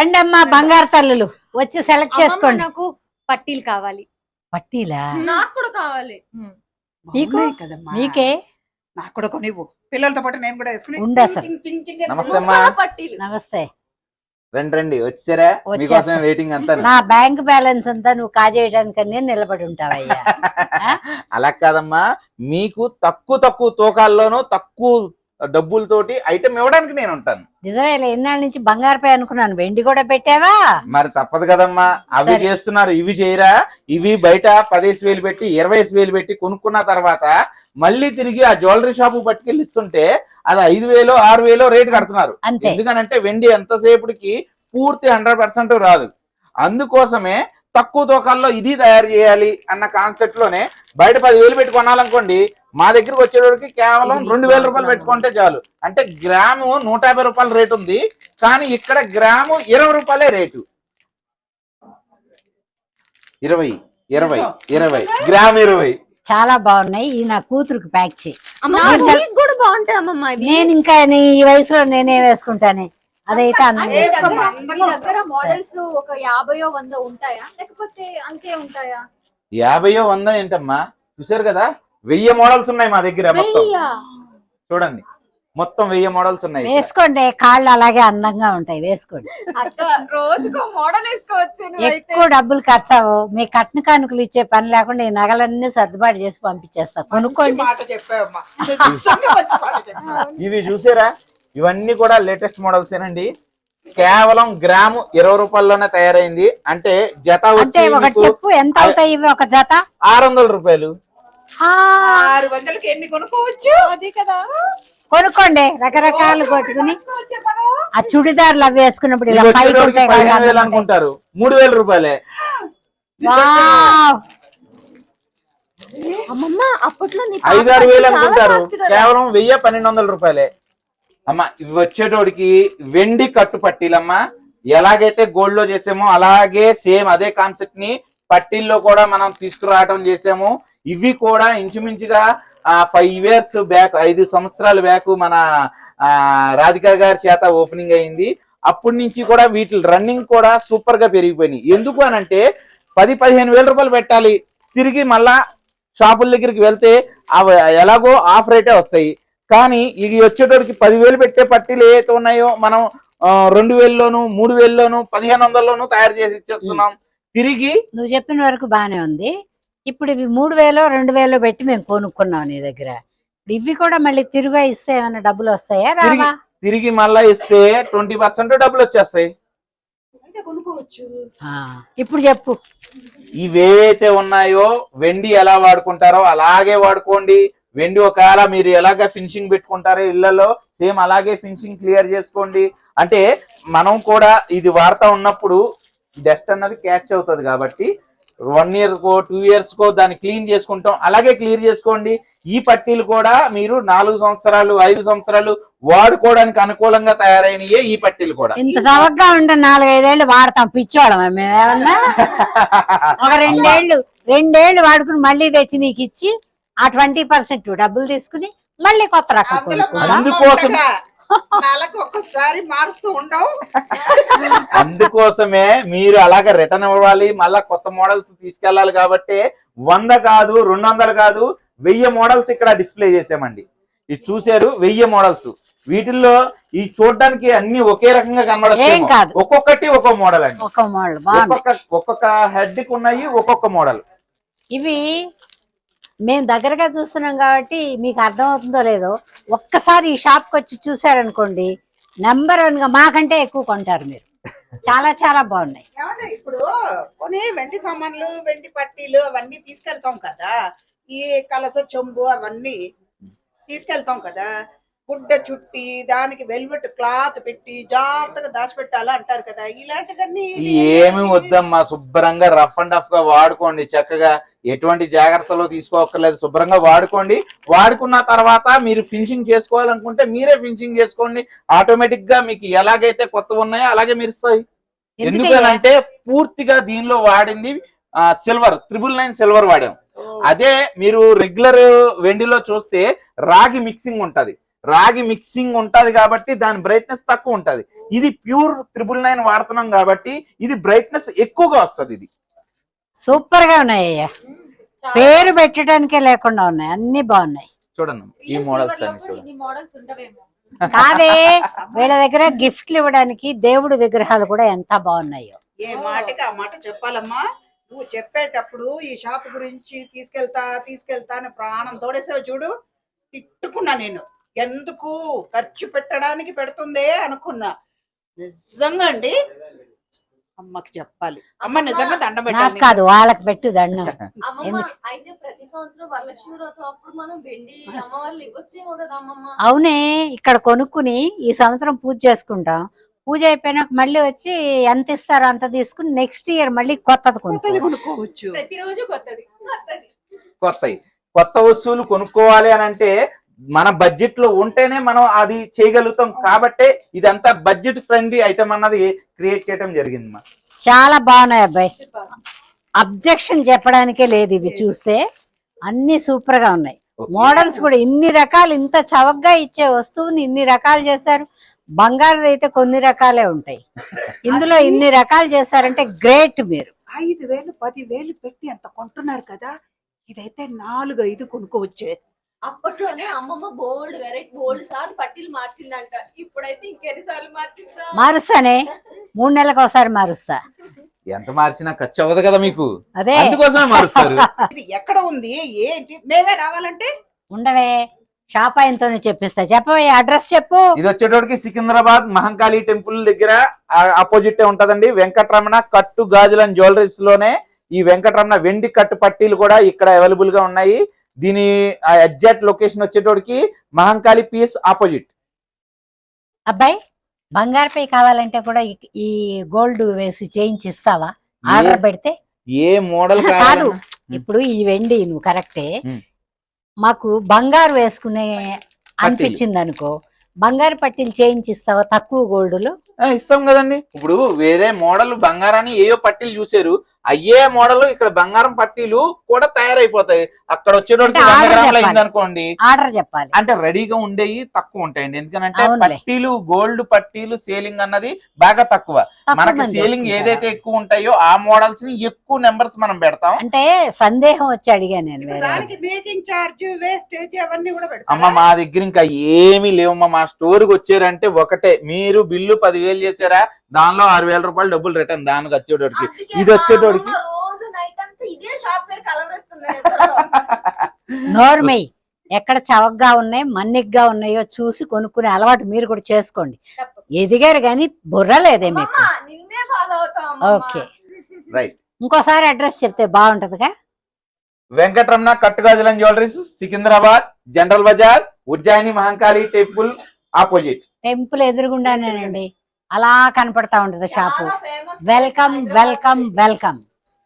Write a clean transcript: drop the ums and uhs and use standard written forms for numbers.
రండి అమ్మా బంగారు తల్లులు వచ్చి సెలెక్ట్ చేసుకోండి. నాకు పట్టీలు కావాలి. పట్టీలా? నాకు కూడా కావాలి. నీకు నీకే నాకు కూడా కొనివ్వు, పిల్లలతో పాటు నేను కూడా వేసుకుని. నమస్తే అమ్మా. పట్టీలు నమస్తే. రండి రండి వచ్చారా? మీకోసమే వెయిటింగ్ అంతా. నా బ్యాంక్ బ్యాలెన్స్ అంతా నువ్వు కాజేయడానికనే నిలబడి ఉంటావయ్యా. అలా కాదమ్మా, మీకు తక్కువ తక్కువ తూకాల్లోనూ తక్కువ డబ్బులతోటి ఐటమ్ ఇవ్వడానికి నేను ఉంటాను. నిజమేలే, ఎన్నాళ్ళ నుంచి బంగారుపై అనుకున్నాను, వెండి కూడా పెట్టావా? మరి తప్పదు కదమ్మా, అవి చేస్తున్నారు ఇవి చేయరా? ఇవి బయట 10,000 పెట్టి 20,000 పెట్టి కొనుక్కున్న తర్వాత మళ్ళీ తిరిగి ఆ జ్యువెలరీ షాపు పట్టుకెళ్ళి ఇస్తుంటే అది 5,000 6,000 రేటు కడుతున్నారు. ఎందుకనంటే వెండి ఎంతసేపటికి పూర్తి 100% రాదు. అందుకోసమే తక్కువ తూకాల్లో ఇది తయారు చేయాలి అన్న కాన్సెప్ట్ లోనే బయట 10,000 పెట్టి కొనాలనుకోండి, మా దగ్గరకు వచ్చేటోడికి కేవలం 2,000 రూపాయలు పెట్టుకుంటే చాలు. అంటే గ్రాము 150 రూపాయల రేటు ఉంది, కానీ ఇక్కడ గ్రాము 20 రూపాయలే రేటు. 20 20 20 గ్రామ్ 20. చాలా బాగున్నాయి. ఈ నా కూతురుకి ప్యాక్ చేయి. కూడా బాగుంటాయి అమ్మమ్మ. నేను ఇంకా ఈ వయసులో నేనే వేసుకుంటానే, అదైతే దగ్గర మోడల్స్ ఒక 50 100 ఉంటాయా, లేకపోతే అంతే ఉంటాయా? 50 100 ఏంటమ్మా, చూసారు కదా 1000 మోడల్స్ ఉన్నాయి మా దగ్గర. మొత్తం చూడండి, మొత్తం 1000 మోడల్స్ ఉన్నాయి. వేసుకోండి, కాళ్ళు అలాగే అందంగా ఉంటాయి, వేసుకోండి. రోజుకో మోడల్ వేసుకోవచ్చు. ఎక్కువ డబ్బులు ఖర్చు అవ్వవు. మీ కట్న కానుకలు ఇచ్చే పని లేకుండా ఈ నగలన్నీ సర్దుబాటు చేసి పంపించేస్తా, కొనుక్కోండి. ఇవి చూసారా, ఇవన్నీ కూడా లేటెస్ట్ మోడల్స్ ఏనండి. కేవలం గ్రాము 20 రూపాయల్లోనే తయారైంది. అంటే జత అంటే ఒక చెప్పు ఎంత అవుతాయి ఇవి? ఒక జత 600 రూపాయలు. 600కి ఎన్ని కొనుక్కోవచ్చు? అది కదా, కొనుక్కోండి. రకరకాలు కొట్టుకుని ఆ చుడిదార్లు అవి వేసుకున్నప్పుడు ఇలా 15,000 అనుకుంటారు, 3,000 రూపాయలే. అమ్మమ్మ అప్పట్లో 5-6 అనుకుంటారు, కేవలం 1000-1200 రూపాయలే. అమ్మా ఇవి వచ్చేటోడికి వెండి కట్టు పట్టీలమ్మా. ఎలాగైతే గోల్డ్ లో చేసామో అలాగే సేమ్ అదే కాన్సెప్ట్ ని పట్టీల్లో కూడా మనం తీసుకురావటం చేసాము. ఇవి కూడా ఇంచుమించుగా 5 years బ్యాక్, 5 సంవత్సరాల బ్యాక్ మన రాధికా గారి చేత ఓపెనింగ్ అయింది. అప్పటి నుంచి కూడా వీటి రన్నింగ్ కూడా సూపర్ గా పెరిగిపోయినాయి. ఎందుకు అనంటే 10-15 వేల రూపాయలు పెట్టాలి, తిరిగి మళ్ళా షాపుల దగ్గరికి వెళ్తే అవి ఎలాగో ఆఫ్ రేటే వస్తాయి. కానీ ఇది వచ్చేటోడికి 10,000 పెట్టే పట్టీలు ఏవైతే ఉన్నాయో మనం 2,000లోను 3,000లోను 1,500లోను తయారు చేసి ఇచ్చేస్తున్నాం. తిరిగి నువ్వు చెప్పిన వరకు బానే ఉంది. ఇప్పుడు ఇవి 3,000 2,000 పెట్టి మేము కొనుక్కున్నాం నీ దగ్గర. ఇవి కూడా మళ్ళీ తిరిగి ఇస్తే ఏమైనా డబ్బులు వస్తాయా? రావా? తిరిగి మళ్ళా ఇస్తే 20% డబ్బులు వచ్చేస్తాయి. కొనుక్కోవచ్చు. ఇప్పుడు చెప్పు, ఇవేవైతే ఉన్నాయో వెండి ఎలా వాడుకుంటారో అలాగే వాడుకోండి. వెండి ఒకవేళ మీరు ఎలాగ ఫినిషింగ్ పెట్టుకుంటారో ఇళ్లలో సేమ్ అలాగే ఫినిషింగ్ క్లియర్ చేసుకోండి. అంటే మనం కూడా ఇది వాడుతూ ఉన్నప్పుడు డస్ట్ అన్నది క్యాచ్ అవుతుంది కాబట్టి 1 year కో 2 years కో దాన్ని క్లీన్ చేసుకుంటాం, అలాగే క్లియర్ చేసుకోండి. ఈ పట్టీలు కూడా మీరు 4 సంవత్సరాలు 5 సంవత్సరాలు వాడుకోవడానికి అనుకూలంగా తయారైనయే ఈ పట్టీలు కూడా. ఇంత చవకగా ఉంటే 4-5 ఏళ్ళు వాడతాం, పిచ్చోళం మేమేమన్నా. ఒక 2 ఏళ్ళు వాడుకుని మళ్ళీ తెచ్చి నీకు ఇచ్చి ఆ 20% డబ్బులు తీసుకుని మళ్ళీ కొత్త రకం. అందుకోసం ఒక్కసారి మారుస్తూ ఉండవు. అందుకోసమే మీరు అలాగ రిటర్న్ ఇవ్వాలి, మళ్ళా కొత్త మోడల్స్ తీసుకెళ్లాలి. కాబట్టి 100 కాదు 200 కాదు 1000 మోడల్స్ ఇక్కడ డిస్ప్లే చేసామండి. ఇది చూసారు 1000 మోడల్స్. వీటిల్లో ఈ చూడడానికి అన్ని ఒకే రకంగా కనబడతాయి, ఒక్కొక్కటి ఒక్కొక్క మోడల్ అండి. ఒక్కొక్క హెడ్ కి ఉన్నాయి ఒక్కొక్క మోడల్. ఇవి మేము దగ్గరగా చూస్తున్నాం కాబట్టి మీకు అర్థమవుతుందో లేదో, ఒక్కసారి ఈ షాప్కి వచ్చి చూసారనుకోండి, నెంబర్ 1 గా మాకంటే ఎక్కువ కొంటారు మీరు. చాలా చాలా బాగున్నాయి. ఇప్పుడు కొన్ని వెండి సామాన్లు, వెండి పట్టీలు అవన్నీ తీసుకెళ్తాం కదా, ఈ కలస చెంబు అవన్నీ తీసుకెళ్తాం కదా, గుడ్డ చుట్టి దానికి వెల్వెట్ క్లాత్ పెట్టి జాగ్రత్తగా దాచిపెట్టాలా అంటారు కదా, ఇలాంటిదన్నీ ఏమి వద్దమ్మా. శుభ్రంగా రఫ్ అండ్ టఫ్ గా వాడుకోండి, చక్కగా ఎటువంటి జాగ్రత్తలు తీసుకోక్కర్లేదు, శుభ్రంగా వాడుకోండి. వాడుకున్న తర్వాత మీరు ఫినిషింగ్ చేసుకోవాలనుకుంటే మీరే ఫినిషింగ్ చేసుకోండి. ఆటోమేటిక్ గా మీకు ఎలాగైతే కొత్తగా ఉన్నాయో అలాగే మెరుస్తాయి. ఎందుకంటే పూర్తిగా దీనిలో వాడింది సిల్వర్ 999 సిల్వర్ వాడాం. అదే మీరు రెగ్యులర్ వెండిలో చూస్తే రాగి మిక్సింగ్ ఉంటది. రాగి మిక్సింగ్ ఉంటది కాబట్టి దాని బ్రైట్నెస్ తక్కువ ఉంటది. ఇది ప్యూర్ 999 వాడుతున్నాం కాబట్టి ఇది బ్రైట్నెస్ ఎక్కువగా వస్తది. ఇది సూపర్ గా ఉన్నాయి అయ్యా, పేరు పెట్టడానికే లేకుండా ఉన్నాయి, అన్ని బాగున్నాయి. చూడండి ఈ మోడల్స్ అన్ని చూడండి. ఇన్ని మోడల్స్ ఉండవేమో. కాదే, వీళ్ళ దగ్గర గిఫ్ట్లు ఇవ్వడానికి దేవుడి విగ్రహాలు కూడా ఎంత బాగున్నాయో. ఏ మాటకి ఆ మాట చెప్పాలమ్మా. నువ్వు చెప్పేటప్పుడు ఈ షాప్ గురించి తీసుకెళ్తా అని ప్రాణం తోడేసావు చూడు. తిట్టుకున్నా నేను, ఎందుకు ఖర్చు పెట్టడానికి పెడుతుందే అనుకున్నా. నిజంగా అండి అమ్మకి చెప్పాలి. అమ్మ నిజంగా దండం నాకు పెట్టాలి. కాదు, వాళ్ళకి పెట్టు దండం. అమ్మమ్మ అయితే ప్రతి సంవత్సరం వరలక్ష్మి వ్రతం అప్పుడు మనం వెండి అమ్మవార్లు ఇవ్వచ్చేమో కదా అమ్మమ్మ. అవునే, ఇక్కడ కొనుక్కుని ఈ సంవత్సరం పూజ చేసుకుంటాం. పూజ అయిపోయినాక మళ్ళీ వచ్చి ఎంత ఇస్తారో అంత తీసుకుని నెక్స్ట్ ఇయర్ మళ్ళీ కొత్తది కొనుక్కోవచ్చు. ప్రతిరోజు కొత్తది. కొత్త వస్తువులు కొనుక్కోవాలి అని అంటే మన బడ్జెట్ లో ఉంటేనే మనం అది చేయగలుగుతాం. కాబట్టి ఇదంతా బడ్జెట్ ఫ్రెండ్లీ ఐటమ్ అన్నది క్రియేట్ చేయడం జరిగింది. చాలా బాగున్నాయి అబ్బాయి, అబ్జెక్షన్ చెప్పడానికే లేదు. ఇవి చూస్తే అన్ని సూపర్ గా ఉన్నాయి. మోడల్స్ కూడా ఇన్ని రకాలు, ఇంత చవకగా ఇచ్చే వస్తువుని ఇన్ని రకాలు చేశారు. బంగారు అయితే కొన్ని రకాలే ఉంటాయి, ఇందులో ఇన్ని రకాలు చేశారంటే గ్రేట్. మీరు 5,000 10,000 పెట్టి అంత కొంటున్నారు కదా, ఇదైతే 4-5 కొనుక్కోవచ్చే. అప్పట్లోనే అమ్మమ్మ బోల్డ్ వెరైటీ బోల్డ్ సార్లు పట్టీలు మార్చిందంట. ఇప్పుడైతే ఇంకెన్ని సార్లు మార్చిందా? మారుస్తానే, 3 నెలలకు ఒకసారి మారుస్తా. ఎంత మార్చినా ఖర్చు అవ్వదు కదా మీకు, అదే అందుకోసమే మారుస్తారు. ఇది ఎక్కడ ఉంది ఏంటి, మేమే రావాలంటే? ఉండవే, షాప్ ఆయనతోనే చెప్పిస్తా. చెప్పవే, అడ్రస్ చెప్పు. ఇది వచ్చేటోడికి సికింద్రాబాద్ మహంకాళి టెంపుల్ దగ్గర ఆపోజిట్ ఉంటదండి. వెంకటరమణ కట్టు గాజుల జ్యువెలరీస్ లోనే ఈ వెంకటరమణ వెండి కట్టు పట్టీలు కూడా ఇక్కడ అవైలబుల్ గా ఉన్నాయి. దీని ఎగ్జాక్ట్ లొకేషన్ వచ్చేటోడికి మహంకాళి పిఎస్ ఆపోజిట్. అబ్బాయి, బంగారుపై కావాలంటే కూడా ఈ గోల్డ్ వేసి చేయించిస్తావా ఆర్డర్ పెడితే? ఏ మోడల్ కాదు, ఇప్పుడు ఈ వెండి నువ్వు కరెక్టే, మాకు బంగారు వేసుకునే అనిపించింది అనుకో, బంగారు పట్టీలు చేయించిస్తావా తక్కువ గోల్డ్ లో? ఇస్తాం కదండి. ఇప్పుడు వేరే మోడల్ బంగారాన్ని ఏయో పట్టీలు చూసారు, అయ్యే మోడల్ ఇక్కడ బంగారం పట్టీలు కూడా తయారైపోతాయి. అక్కడ వచ్చేటోడికి 100 గ్రాములు అయింది అనుకోండి, ఆర్డర్ చెప్పాలి. అంటే రెడీగా ఉండేవి తక్కువ ఉంటాయండి. ఎందుకంటే అవునులే. పట్టీలు గోల్డ్ పట్టీలు సేలింగ్ అన్నది బాగా తక్కువ. మనకి మంది సేలింగ్ వేసుకుంటారు. ఏదైతే ఎక్కువ ఉంటాయో ఆ మోడల్స్ ని ఎక్కువ నెంబర్స్ మనం పెడతాం. అంటే సందేహం వచ్చి అడిగాను నేను. ఇప్పుడు వేరే దానికి మేకింగ్ చార్జ్, వేస్టేజ్ అవన్నీ కూడా అమ్మ పెడతారా? మా దగ్గర ఇంకా ఏమీ లేవమ్మా. మా స్టోర్ కి వచ్చారంటే ఒకటే, మీరు బిల్లు 10,000 చేశారా, దానిలో 6,000 రూపాయలు డబ్బులు రిటర్న్. దానికి వచ్చేటోడికి ఇది వచ్చేటోడికి రోజు నైట్ అంతా ఇదే షాప్ పేరు కలవరిస్తుంది. నోర్మై, ఎక్కడ చవకగా ఉన్నాయి మన్నిగ్గా ఉన్నాయో చూసి కొనుక్కునే అలవాటు మీరు కూడా చేసుకోండి. ఎదిగారు కానీ బుర్ర లేదే మీకు. నిన్నే ఫాలో అవుతాం. Okay, right. ఇంకోసారి అడ్రస్ చెప్తే బాగుంటదిగా. Venkataramana Kattugajulam jewelleries, Secunderabad, General Bazaar, Ujjaini Mahankali temple opposite. Temple ఎదురుగుండానేనండి, అలా కనపడతా ఉంటది షాపు. చాలా famous welcome Hyderabad welcome welcome.